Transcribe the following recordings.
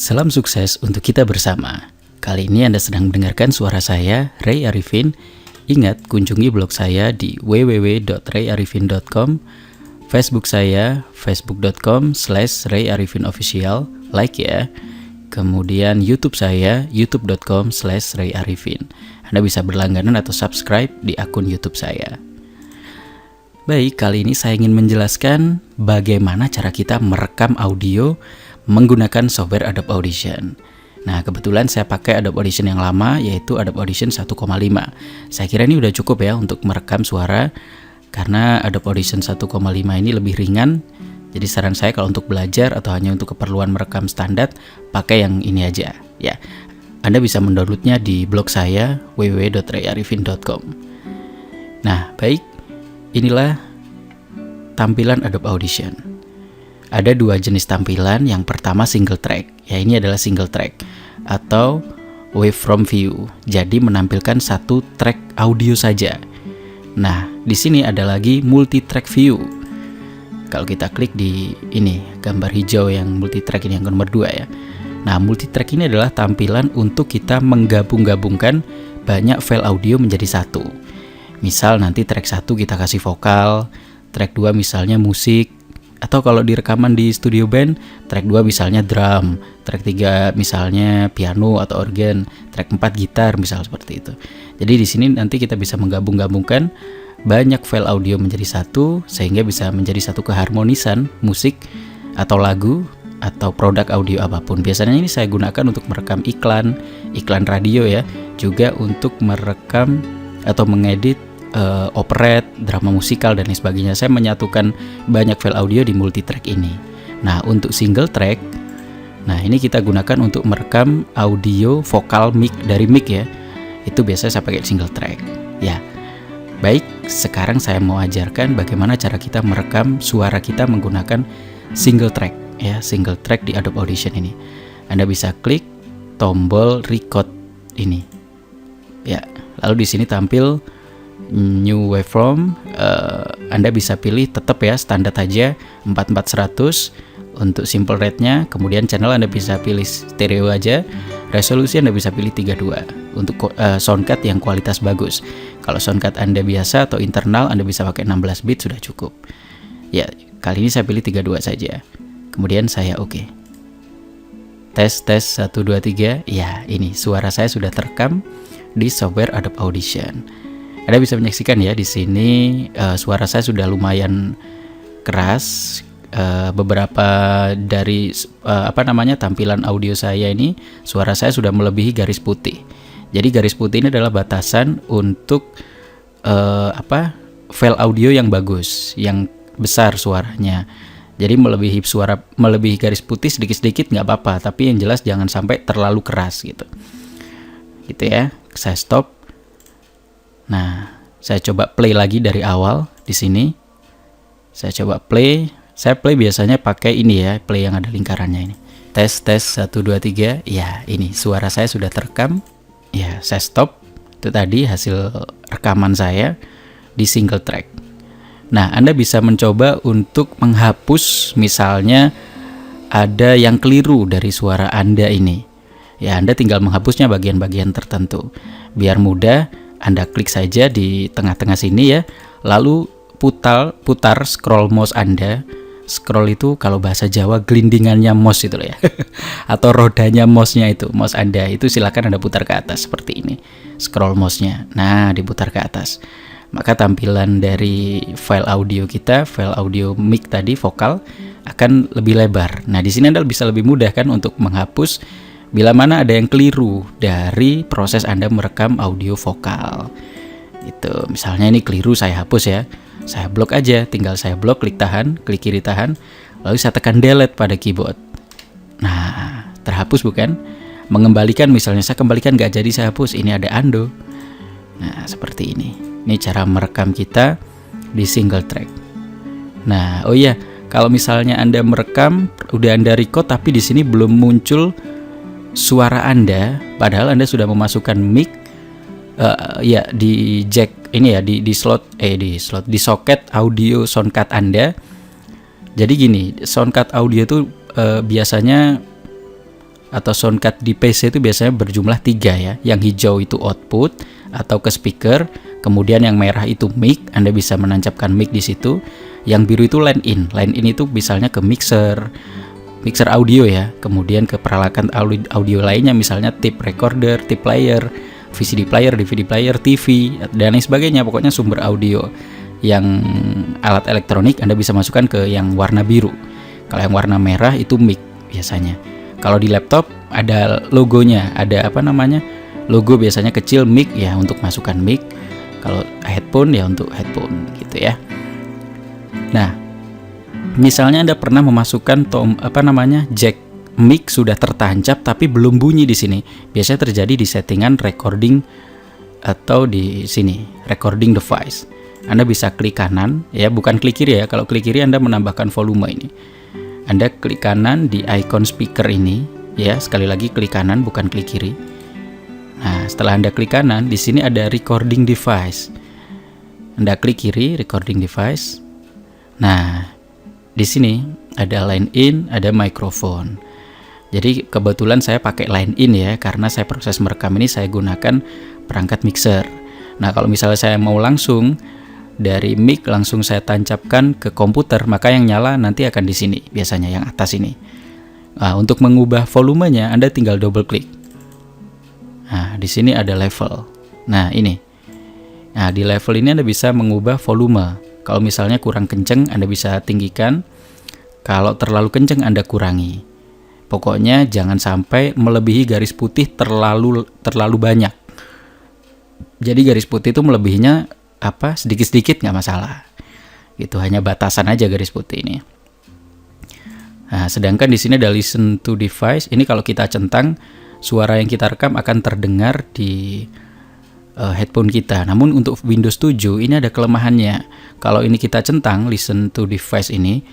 Salam sukses untuk kita bersama. Kali ini Anda sedang mendengarkan suara saya, Ray Arifin. Ingat, kunjungi blog saya di www.rayarifin.com, Facebook saya, facebook.com/rayarifinofficial, like ya. Kemudian YouTube saya, youtube.com/rayarifin. Anda bisa berlangganan atau subscribe di akun YouTube saya. Baik, kali ini saya ingin menjelaskan bagaimana cara kita merekam audio menggunakan software Adobe Audition. Nah, kebetulan saya pakai Adobe Audition yang lama, yaitu Adobe Audition 1,5. Saya kira ini udah cukup ya untuk merekam suara, karena Adobe Audition 1,5 ini lebih ringan. Jadi saran saya kalau untuk belajar atau hanya untuk keperluan merekam standar, pakai yang ini aja ya. Anda bisa mendownloadnya di blog saya, www.rayarifin.com. Nah, baik, inilah tampilan Adobe Audition. Ada dua jenis tampilan. Yang pertama single track. Ya, ini adalah single track atau waveform view. Jadi menampilkan satu track audio saja. Nah, di sini ada lagi multi track view. Kalau kita klik di ini, gambar hijau yang multi track ini yang nomor 2 ya. Nah, multi track ini adalah tampilan untuk kita menggabung-gabungkan banyak file audio menjadi satu. Misal nanti track 1 kita kasih vokal, track 2 misalnya musik, atau kalau di rekaman di studio band, track 2 misalnya drum, track 3 misalnya piano atau organ, track 4 gitar, misal seperti itu. Jadi di sini nanti kita bisa menggabung-gabungkan banyak file audio menjadi satu, sehingga bisa menjadi satu keharmonisan musik atau lagu atau produk audio apapun. Biasanya ini saya gunakan untuk merekam iklan radio ya, juga untuk merekam atau mengedit operet, drama musikal dan lain sebagainya. Saya menyatukan banyak file audio di multitrack ini. Nah, untuk single track, nah ini kita gunakan untuk merekam audio vokal mic dari mic ya. Itu biasanya saya pakai single track. Ya. Baik, sekarang saya mau ajarkan bagaimana cara kita merekam suara kita menggunakan single track ya, single track di Adobe Audition ini. Anda bisa klik tombol record ini. Ya, lalu di sini tampil new waveform. Anda bisa pilih tetap ya standar aja 4400 untuk simple rate-nya. Kemudian channel Anda bisa pilih stereo aja. Resolusi Anda bisa pilih 32 untuk soundcard yang kualitas bagus. Kalau soundcard Anda biasa atau internal, Anda bisa pakai 16 bit sudah cukup. Ya, kali ini saya pilih 32 saja. Kemudian saya oke. Tes 1 2 3. Ya, ini suara saya sudah terekam di software Adobe Audition. Anda bisa menyaksikan ya di sini suara saya sudah lumayan keras. Beberapa dari tampilan audio saya ini, suara saya sudah melebihi garis putih. Jadi garis putih ini adalah batasan untuk file audio yang bagus, yang besar suaranya. Jadi melebihi garis putih sedikit-sedikit nggak apa-apa, tapi yang jelas jangan sampai terlalu keras gitu. Gitu ya. Saya stop. Nah, saya coba play lagi dari awal di sini. Saya coba play. Saya play biasanya pakai ini ya, play yang ada lingkarannya ini. Tes 1 2 3. Ya, ini suara saya sudah terekam. Ya, saya stop. Itu tadi hasil rekaman saya di single track. Nah, Anda bisa mencoba untuk menghapus misalnya ada yang keliru dari suara Anda ini. Ya, Anda tinggal menghapusnya bagian-bagian tertentu. Biar mudah, Anda klik saja di tengah-tengah sini ya, lalu putar scroll mouse Anda. Scroll itu kalau bahasa Jawa gelindingannya mouse itu ya. Atau rodanya mouse-nya itu, mouse Anda itu silakan Anda putar ke atas seperti ini. Scroll mouse-nya. Nah, diputar ke atas. Maka tampilan dari file audio kita, file audio mic tadi vokal akan lebih lebar. Nah, di sini Anda bisa lebih mudah kan untuk menghapus bila mana ada yang keliru dari proses Anda merekam audio vokal. Itu, misalnya ini keliru, saya hapus ya. Saya blok aja, tinggal saya blok, klik tahan, klik kiri tahan, lalu saya tekan delete pada keyboard. Nah, terhapus bukan? Mengembalikan misalnya saya kembalikan nggak jadi saya hapus, ini ada undo. Nah, seperti ini. Ini cara merekam kita di single track. Nah, oh iya, kalau misalnya Anda merekam, udah Anda record tapi di sini belum muncul suara Anda, padahal Anda sudah memasukkan mic ya di jack ini ya, di soket audio soundcard Anda. Jadi gini, soundcard audio itu biasanya atau sound card di PC itu biasanya berjumlah 3 ya. Yang hijau itu output atau ke speaker, kemudian yang merah itu mic, Anda bisa menancapkan mic di situ. Yang biru itu line in. Line in itu misalnya ke mixer audio ya, kemudian ke peralatan audio lainnya, misalnya tape recorder, tape player, VCD player, DVD player, TV, dan lain sebagainya. Pokoknya sumber audio yang alat elektronik Anda bisa masukkan ke yang warna biru. Kalau yang warna merah itu mic biasanya. Kalau di laptop ada logonya, ada logo biasanya kecil mic ya, untuk masukkan mic. Kalau headphone ya untuk headphone gitu ya. Nah, misalnya Anda pernah memasukkan jack mic sudah tertancap tapi belum bunyi di sini. Biasanya terjadi di settingan recording atau di sini, recording device. Anda bisa klik kanan ya, bukan klik kiri ya. Kalau klik kiri Anda menambahkan volume ini. Anda klik kanan di icon speaker ini ya, sekali lagi klik kanan bukan klik kiri. Nah, setelah Anda klik kanan, di sini ada recording device. Anda klik kiri, recording device. Nah, di sini ada line in, ada microphone. Jadi kebetulan saya pakai line in ya, karena saya proses merekam ini saya gunakan perangkat mixer. Nah, kalau misalnya saya mau langsung dari mic langsung saya tancapkan ke komputer, maka yang nyala nanti akan di sini, biasanya yang atas ini. Nah, untuk mengubah volumenya Anda tinggal double klik. Nah, di sini ada level. Nah, ini. Nah, di level ini Anda bisa mengubah volume. Kalau misalnya kurang kenceng, Anda bisa tinggikan. Kalau terlalu kenceng, Anda kurangi. Pokoknya jangan sampai melebihi garis putih terlalu banyak. Jadi garis putih itu melebihinya sedikit-sedikit nggak masalah. Itu hanya batasan aja garis putih ini. Nah, sedangkan di sini ada listen to device. Ini kalau kita centang, suara yang kita rekam akan terdengar di headphone kita. Namun untuk Windows 7 ini ada kelemahannya. Kalau ini kita centang listen to device ini,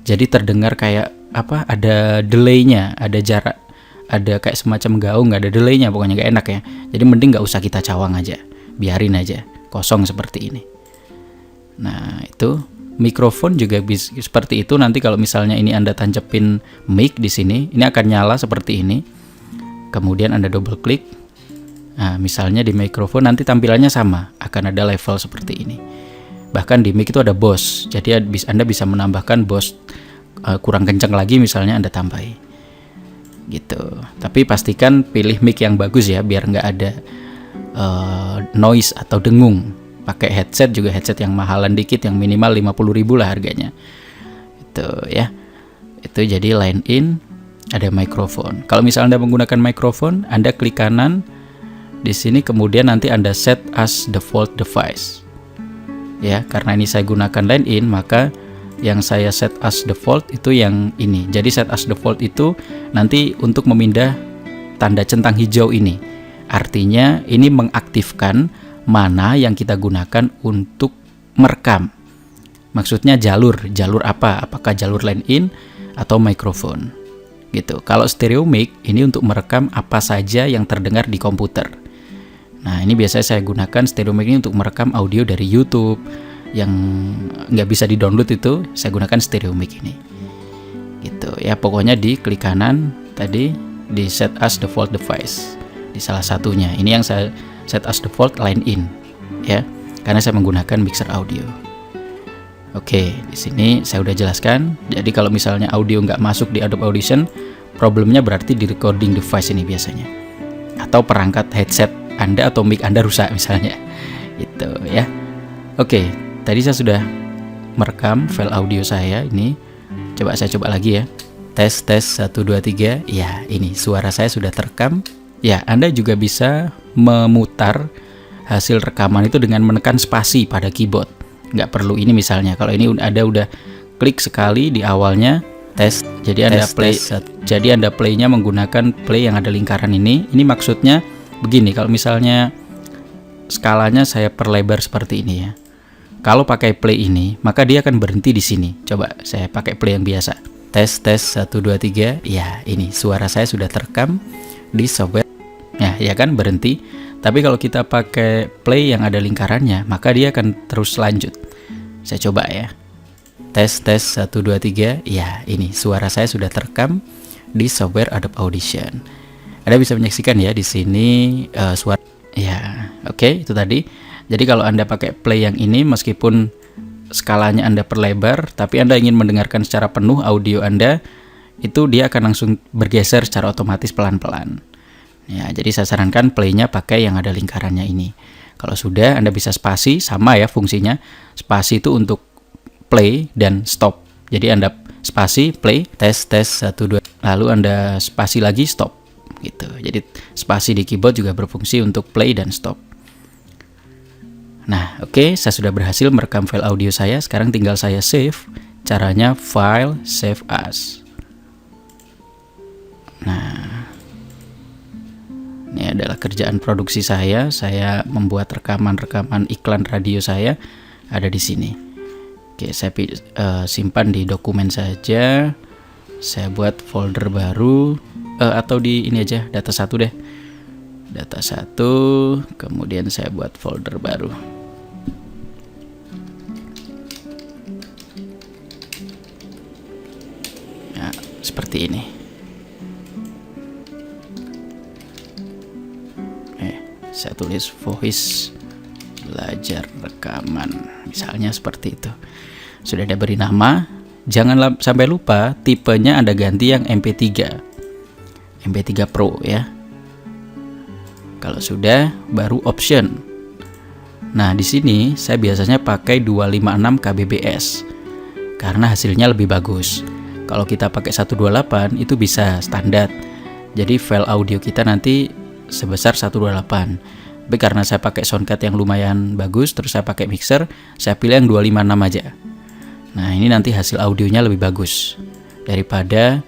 jadi terdengar kayak ada delaynya, ada jarak, ada kayak semacam gaung, nggak ada delaynya, pokoknya nggak enak ya. Jadi mending nggak usah kita cawang aja, biarin aja kosong seperti ini. Nah, itu mikrofon juga bisa seperti itu. Nanti kalau misalnya ini Anda tancapin mic di sini, ini akan nyala seperti ini. Kemudian Anda double klik. Nah, misalnya di mikrofon nanti tampilannya sama, akan ada level seperti ini. Bahkan di mic itu ada Bose, jadi Anda bisa menambahkan Bose kurang kencang lagi, misalnya Anda tambahi gitu. Tapi pastikan pilih mic yang bagus ya, biar nggak ada noise atau dengung. Pakai headset juga, headset yang mahalan dikit, yang minimal 50.000 lah harganya. Itu ya. Itu jadi line in, ada mikrofon. Kalau misalnya Anda menggunakan mikrofon, Anda klik kanan di sini, kemudian nanti Anda set as default device. Ya, karena ini saya gunakan line in, maka yang saya set as default itu yang ini. Jadi set as default itu nanti untuk memindah tanda centang hijau ini. Artinya ini mengaktifkan mana yang kita gunakan untuk merekam. Maksudnya jalur apa? Apakah jalur line in atau mikrofon? Gitu. Kalau stereo mic ini untuk merekam apa saja yang terdengar di komputer. Nah, ini biasanya saya gunakan stereo mic ini untuk merekam audio dari YouTube yang nggak bisa di-download, itu saya gunakan stereo mic ini. Gitu ya, pokoknya di klik kanan tadi di set as default device di salah satunya. Ini yang saya set as default line in ya, karena saya menggunakan mixer audio. Oke, di sini saya udah jelaskan. Jadi kalau misalnya audio nggak masuk di Adobe Audition, problemnya berarti di recording device ini biasanya, atau perangkat headset Anda atau mic Anda rusak misalnya. Gitu ya. Oke, tadi saya sudah merekam file audio saya ini. Coba saya coba lagi ya. Tes 1 2 3. Ya, ini suara saya sudah terekam. Ya, Anda juga bisa memutar hasil rekaman itu dengan menekan spasi pada keyboard. Nggak perlu ini misalnya. Kalau ini Anda udah klik sekali di awalnya tes. Jadi Anda play. Jadi Anda playnya menggunakan play yang ada lingkaran ini. Ini maksudnya begini, kalau misalnya skalanya saya perlebar seperti ini ya. Kalau pakai play ini, maka dia akan berhenti di sini. Coba saya pakai play yang biasa. Tes 1 2 3. Ya, ini suara saya sudah terekam di software. Ya kan berhenti. Tapi kalau kita pakai play yang ada lingkarannya, maka dia akan terus lanjut. Saya coba ya. Tes 1 2 3. Ya, ini suara saya sudah terekam di software Adobe Audition. Anda bisa menyaksikan ya di sini suara. Ya, oke, itu tadi. Jadi kalau Anda pakai play yang ini, meskipun skalanya Anda perlebar, tapi Anda ingin mendengarkan secara penuh audio Anda, itu dia akan langsung bergeser secara otomatis pelan-pelan. Ya, jadi saya sarankan playnya pakai yang ada lingkarannya ini. Kalau sudah, Anda bisa spasi, sama ya fungsinya. Spasi itu untuk play dan stop. Jadi Anda spasi, play, tes 1 2, lalu Anda spasi lagi, stop gitu. Jadi spasi di keyboard juga berfungsi untuk play dan stop. Nah, oke, saya sudah berhasil merekam file audio saya. Sekarang tinggal saya save. Caranya file, save as. Nah, ini adalah kerjaan produksi saya. Saya membuat rekaman-rekaman iklan radio saya ada di sini. Oke, saya simpan di dokumen saja. Saya buat folder baru atau di ini aja, data 1 deh. Data 1, kemudian saya buat folder baru. Nah, seperti ini. Saya tulis voice belajar rekaman, misalnya seperti itu. Sudah ada beri nama. Jangan sampai lupa tipenya Anda ganti yang MP3 Pro ya. Kalau sudah, baru option. Nah, di sini saya biasanya pakai 256 kbps karena hasilnya lebih bagus. Kalau kita pakai 128 itu bisa standar. Jadi file audio kita nanti sebesar 128. Tapi karena saya pakai soundcard yang lumayan bagus, terus saya pakai mixer, saya pilih yang 256 aja. Nah, ini nanti hasil audionya lebih bagus daripada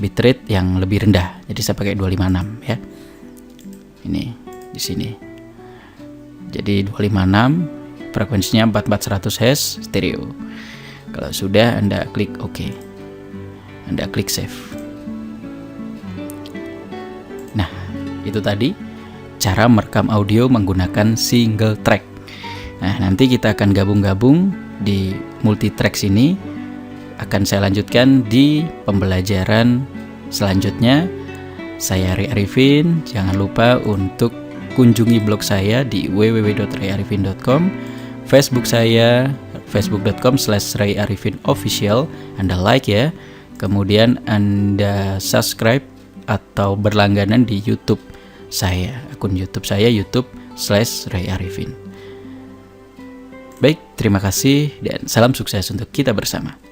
bitrate yang lebih rendah. Jadi saya pakai 256 ya. Ini di sini. Jadi 256, frekuensinya 4400 Hz stereo. Kalau sudah, Anda klik OK. Anda klik save. Nah, itu tadi cara merekam audio menggunakan single track. Nah, nanti kita akan gabung-gabung di multi tracks ini. Akan saya lanjutkan di pembelajaran selanjutnya. Saya Ray Arifin. Jangan lupa untuk kunjungi blog saya di www.rayarifin.com, Facebook saya facebook.com/rayarifinofficial. Anda like ya. Kemudian Anda subscribe atau berlangganan di YouTube saya, akun YouTube saya youtube.com/rayarifin. Baik, terima kasih dan salam sukses untuk kita bersama.